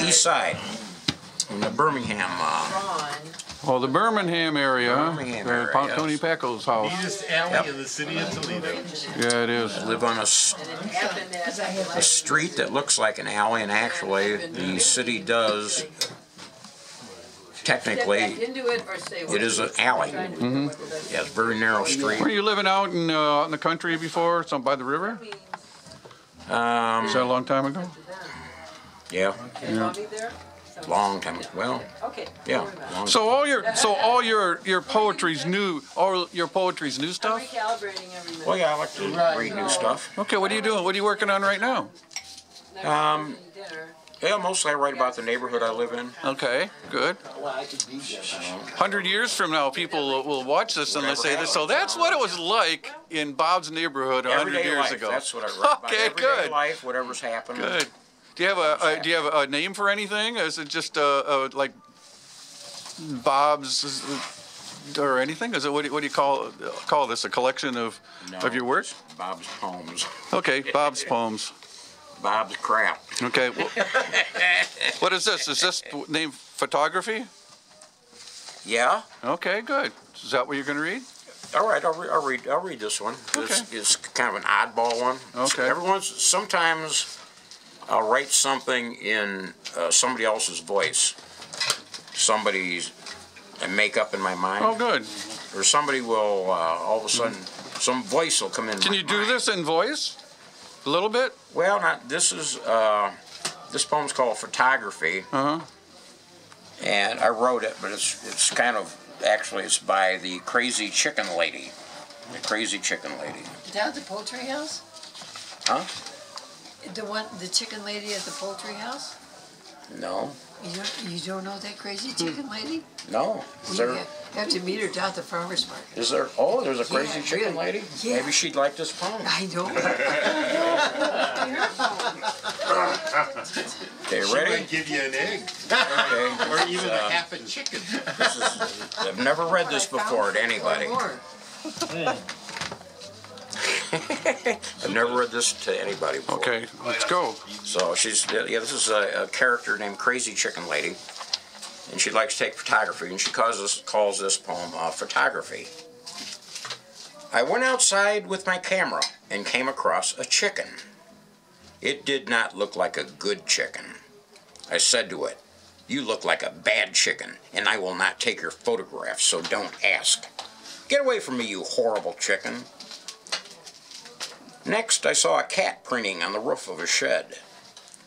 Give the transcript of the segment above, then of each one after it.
east side, in the Birmingham. Oh, the Birmingham area, Birmingham area, Tony yes. Peckel's house. Neatest alley in the city of Toledo. Yeah, it is. I live on a street that looks like an alley, and actually the city does, technically, it is an alley. Mm-hmm. Yeah, it's a very narrow street. Were you living out in the country before, some by the river? Was that a long time ago? Yeah. Long time. Well, yeah. Long So all your poetry's new. All your poetry's new stuff. Well, yeah, I like to read new stuff. Okay, what are you doing? What are you working on right now? Yeah, mostly I write about the neighborhood I live in. Okay, good. 100 years from now, people will watch this and they'll say this. So that's what it was like in Bob's neighborhood 100 Everyday years life, ago. that's what I write about. Okay, Everyday good. life, whatever's happened. Good. Do you have a name for anything? Is it just like Bob's or anything? Is it what do you call this? A collection of your work? Bob's poems. Okay, Bob's poems. Bob's crap. Okay. Well, what is this? Is this named photography? Yeah. Okay, good. Is that what you're going to read? All right, I'll read this one. Okay. It's kind of an oddball one. Okay. Sometimes I'll write something in somebody else's voice. Somebody's make up in my mind. Oh, good. Or somebody will all of a sudden some voice will come in. Can you do this in voice? A little bit? Well, this poem's called Photography. And I wrote it, but it's kind of actually it's by the Crazy Chicken Lady. The Crazy Chicken Lady. Is that the poultry house? Huh? The chicken lady at the poultry house? No. You don't know that crazy chicken lady? No. You have to meet her down at the farmer's market. Is there? Oh, there's a Crazy Chicken Lady? Yeah. Maybe she'd like this poem. I know. Okay, She ready? might give you an egg. Okay. Or even a half a chicken. I've never read this before to anybody. I've never read this to anybody before. Okay, let's go. So this is a character named Crazy Chicken Lady, and she likes to take photography, and she calls this poem Photography. I went outside with my camera and came across a chicken. It did not look like a good chicken. I said to it, "You look like a bad chicken, and I will not take your photograph, so don't ask. Get away from me, you horrible chicken." Next, I saw a cat preening on the roof of a shed.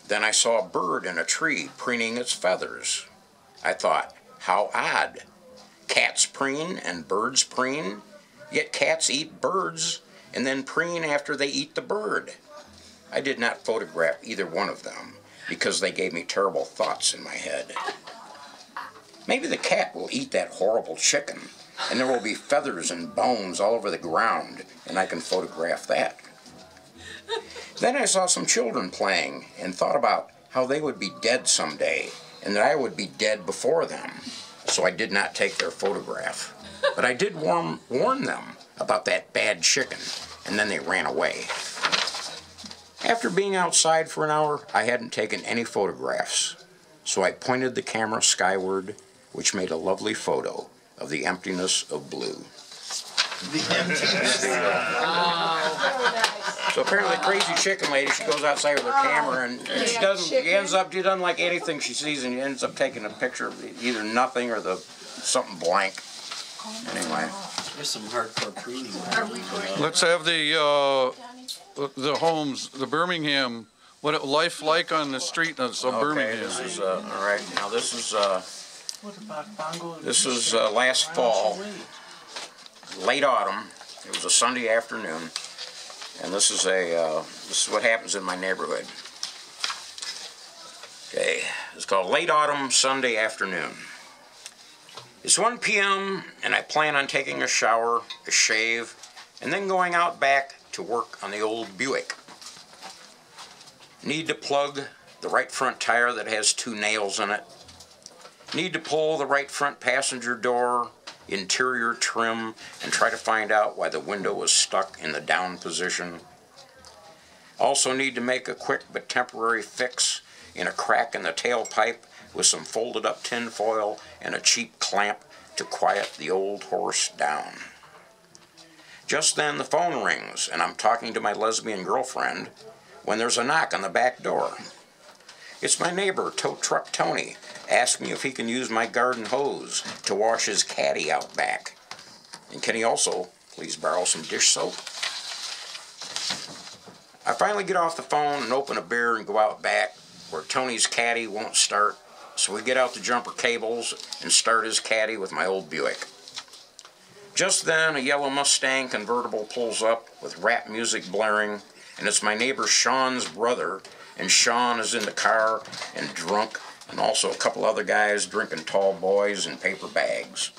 Then I saw a bird in a tree preening its feathers. I thought, how odd. Cats preen and birds preen, yet cats eat birds and then preen after they eat the bird. I did not photograph either one of them because they gave me terrible thoughts in my head. Maybe the cat will eat that horrible chicken, and there will be feathers and bones all over the ground, and I can photograph that. Then I saw some children playing and thought about how they would be dead someday and that I would be dead before them. So I did not take their photograph. But I did warn them about that bad chicken, and then they ran away. After being outside for an hour, I hadn't taken any photographs. So I pointed the camera skyward, which made a lovely photo of the emptiness of blue. The emptiness. So apparently the Crazy Chicken Lady, she goes outside with her camera and she doesn't like anything she sees, and she ends up taking a picture of either nothing or something blank. Anyway. There's some hardcore preening. Let's have the homes, the Birmingham, what life like on the street of Birmingham. Okay, this is all right. Now this is last fall, late autumn. It was a Sunday afternoon, and this is what happens in my neighborhood. Okay, it's called Late Autumn Sunday Afternoon. It's 1 p.m. and I plan on taking a shower, a shave, and then going out back to work on the old Buick. Need to plug the right front tire that has 2 nails in it. Need to pull the right front passenger door, interior trim, and try to find out why the window was stuck in the down position. Also need to make a quick but temporary fix in a crack in the tailpipe with some folded up tin foil and a cheap clamp to quiet the old horse down. Just then the phone rings and I'm talking to my lesbian girlfriend when there's a knock on the back door. It's my neighbor, Tow Truck Tony, asking if he can use my garden hose to wash his caddy out back. And can he also please borrow some dish soap? I finally get off the phone and open a beer and go out back where Tony's caddy won't start, so we get out the jumper cables and start his caddy with my old Buick. Just then, a yellow Mustang convertible pulls up with rap music blaring, and it's my neighbor Sean's brother, and Sean is in the car and drunk, and also a couple other guys drinking tall boys in paper bags.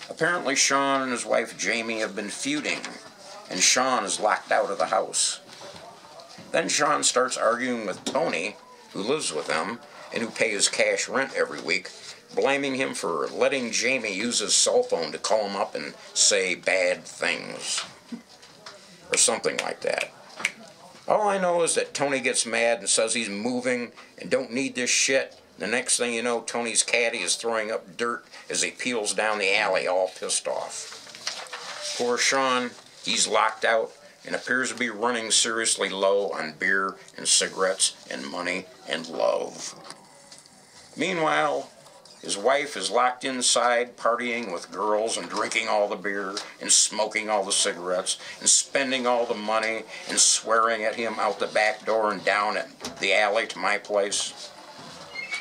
Apparently Sean and his wife Jamie have been feuding, and Sean is locked out of the house. Then Sean starts arguing with Tony, who lives with them, and who pays cash rent every week, blaming him for letting Jamie use his cell phone to call him up and say bad things. Or something like that. All I know is that Tony gets mad and says he's moving and don't need this shit. The next thing you know, Tony's caddy is throwing up dirt as he peels down the alley all pissed off. Poor Sean, he's locked out and appears to be running seriously low on beer and cigarettes and money and love. Meanwhile, his wife is locked inside partying with girls and drinking all the beer and smoking all the cigarettes and spending all the money and swearing at him out the back door and down at the alley to my place.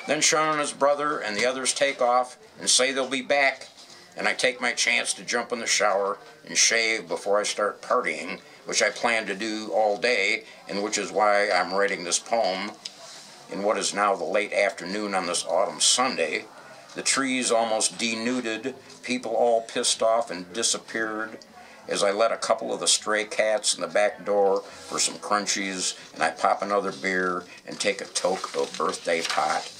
Then Sean and his brother and the others take off and say they'll be back, and I take my chance to jump in the shower and shave before I start partying, which I plan to do all day, and which is why I'm writing this poem in what is now the late afternoon on this autumn Sunday. The trees almost denuded, people all pissed off and disappeared as I let a couple of the stray cats in the back door for some crunchies, and I pop another beer and take a toke of birthday pot.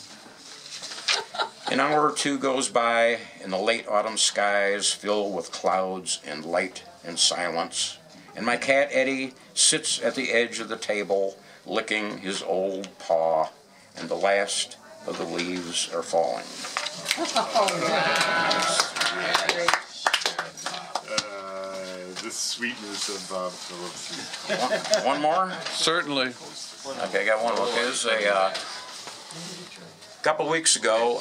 An hour or two goes by, and the late autumn skies fill with clouds and light and silence, and my cat Eddie sits at the edge of the table, licking his old paw, and the last of the leaves are falling. The sweetness of Phillips. One more? Certainly. Okay, I got one more. Okay, this is a couple weeks ago.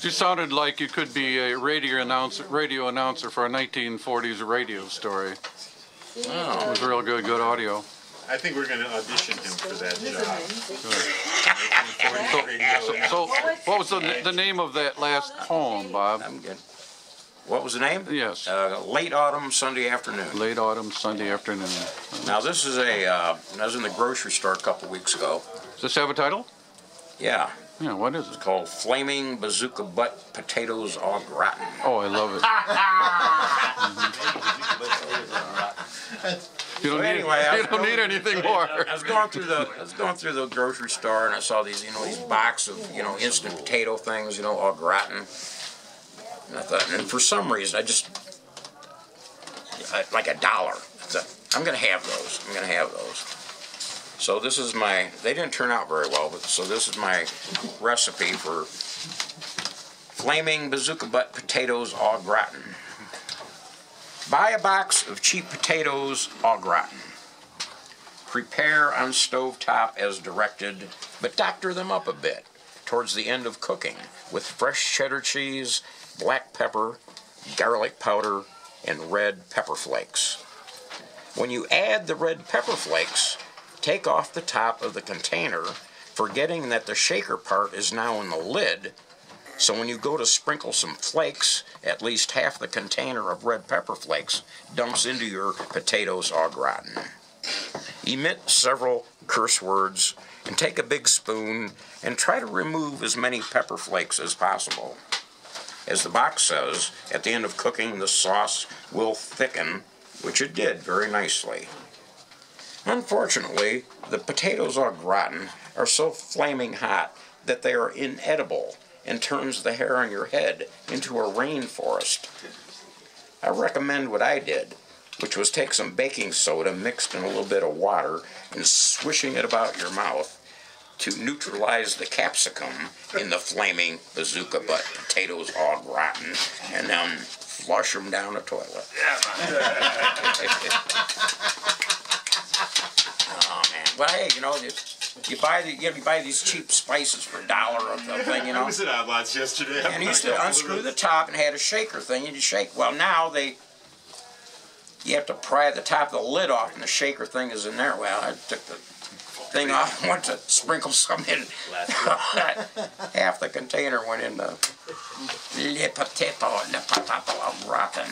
You sounded like you could be a radio announcer for a 1940s radio story. Oh. It was real good audio. I think we're going to audition him for that job. So what was the name of that last poem, Bob? I'm good. What was the name? Yes. Late Autumn, Sunday Afternoon. Late Autumn, Sunday Afternoon. Now this is I was in the grocery store a couple weeks ago. Does this have a title? Yeah. Yeah, what is It's it? called Flaming Bazooka Butt Potatoes Au Gratin. Oh, I love it. You don't, Anyway, you don't need anything more. I was going through the grocery store and I saw these these box of instant potato things, au gratin. And I thought, and for some reason like $1. I thought, I'm gonna have those. So this is they didn't turn out very well, but so this is my recipe for Flaming Bazooka Butt Potatoes Au Gratin. Buy a box of cheap potatoes au gratin. Prepare on stovetop as directed, but doctor them up a bit towards the end of cooking with fresh cheddar cheese, black pepper, garlic powder, and red pepper flakes. When you add the red pepper flakes, take off the top of the container, forgetting that the shaker part is now in the lid. So when you go to sprinkle some flakes, at least half the container of red pepper flakes dumps into your potatoes au gratin. Emit several curse words and take a big spoon and try to remove as many pepper flakes as possible. As the box says, at the end of cooking, the sauce will thicken, which it did very nicely. Unfortunately, the potatoes au gratin are so flaming hot that they are inedible and turns the hair on your head into a rainforest. I recommend what I did, which was take some baking soda mixed in a little bit of water and swishing it about your mouth, to neutralize the capsicum in the flaming bazooka butt potatoes all rotten, and then flush them down the toilet. Oh man! Well, hey, you know, you buy these cheap spices for $1 or something, you know. I was at Odd Lots yesterday. And you used to unscrew the top and had a shaker thing, and you shake. Well, now you have to pry the top of the lid off, and the shaker thing is in there. Well, I took the thing off, went to sprinkle some in. Half the container went in the potato rotten.